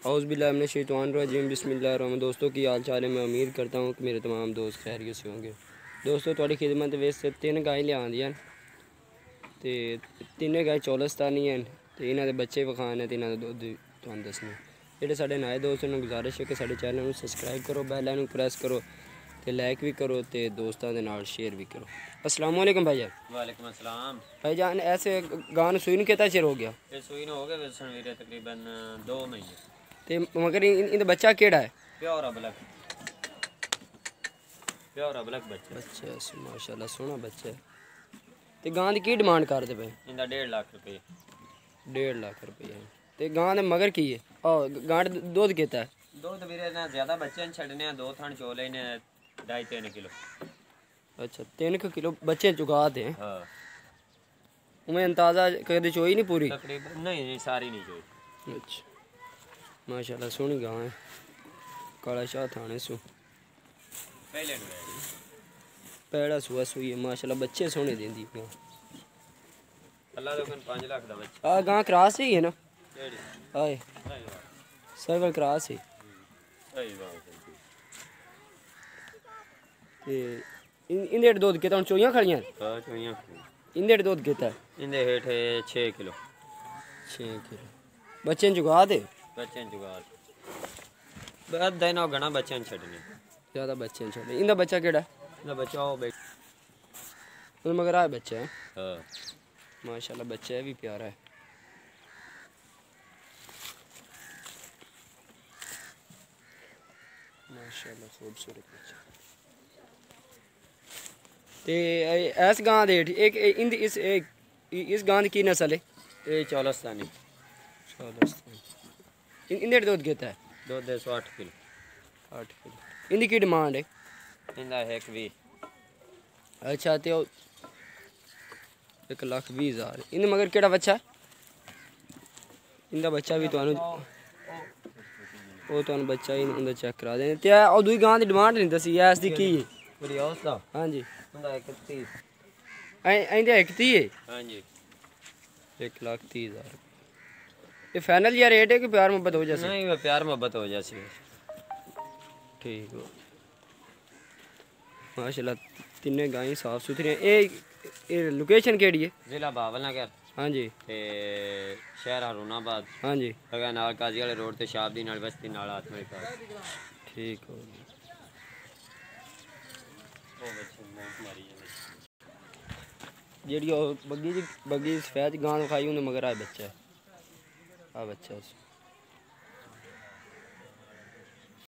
औज़ुबिल्लाहिमिनश्शैतानिर्रजीम बिस्मिल्लाहिर्रहमानिर्रहीम। दोस्तों की हाल चाल है। मैं उम्मीद करता हूँ कि मेरे तमाम दोस्त खैरियत से होंगे। दोस्तों थोड़ी खिदमत वैसे 3 गाय लिया ते 3 गाय चौलस्तानी हैं ते इन्हां दे बच्चे विखाने ते इन्हां दा दुद्ध तुहानूं दस्सने। जेह्ड़े साढ़े नए दोस्त उन्हें गुजारिश है कि साढ़े चैनल को सबसक्राइब करो, बेल आइकन प्रेस करो ते लाइक भी करो ते दोस्तों के नाल शेयर भी करो। अस्सलाम वालेकुम भाईजान। वालेकुम अस्सलाम। भाईजान ऐसे गां नूं सूई नूं कितना चिर हो गया? ये सूई हो गए वैसन वीरे तकरीबन 2 महीने। ते मगर इनका बच्चा केड़ा है? प्योर अबलक बच्चा। बच्चा माशाल्लाह सोहना बच्चा है। ते गां दी की डिमांड करदे पे? इंदा 1.5 लाख रुपये। 1.5 लाख रुपये। ते गां दे मगर की है? गां दुध कितना है? दुध वीरे ना ज्यादा बच्चे छड़ने 2 थन चोले ने 2.5-3 किलो। अच्छा 3 किलो बच्चे चुगाते हैं। हाँ उमें अंदाजा कभी चोई नहीं पूरी? तकरीबन नहीं सारी नहीं चोई। अच्छा माशाल्लाह सोहनी गां है। काला शाह थाने सु पैड़ा सुआ सुई है माशाल्लाह। बच्चे सोहने देंदी गां। अल्लाह दे 5 लाख दा बच्चा। गां क्रॉस ही है ना? केड़ी? हाय सर्वल क्रॉस है। सही बात है। ते इंदे दुध कितना चोइयां खड़ियां? हां चोइयां। इंदे दुध कितना? इंदे हेठ 6 किलो। 6 किलो। बच्चे जुगा दे? बच्चे जुगा बहुत दिन हो घना बच्चे छड़ने। ज़्यादा बच्चे छड़े। इंदा बच्चा केड़ा? इंदा बच्चा हो बैठ मगर आ बच्चा है। हां माशाल्लाह बच्चा है भी प्यारा है। माशाल्लाह खूबसूरत बच्चा। ते इस गां दे एक इस गां दी की नस्ल है? ये चौलस्तानी। इंदे दुध कितना है? दूध 108 किलो। 8 किलो। इंदी की डिमांड है? इंदा 120। अच्छा तो 1,20,000। इंदे मगर केड़ा बच्चा है? इंदा बच्चा भी तुहानू वो तुहानू बच्चा ही उंदा चेक करा दें। ते और दूई गां दी डिमांड नहीं दसी है इसदी की है? ब्रियोस दा? हां जी इंदा 31। इंदा 31 है? हां जी 1,30,000। ये फाइनल या रेट है कि प्यार मोहब्बत हो जाए? नहीं वो प्यार मोहब्बत हो जाए। ठीक हो माशाल्लाह। तीनों गायें साफ सुथरी हैं। ये लोकेशन केड़ी है? जिला बावलनगर। हाँ जी ते शहर हरुणाबाद। हाँ जी अगर नाल काजी वाले रोड ते शाबदी नाल बस्ती नाल हाथ में पास। ठीक हो। जेड़ी बग्गी सफेद गां खाई उन्हें मगर आ बच्चा है। आ बच्चा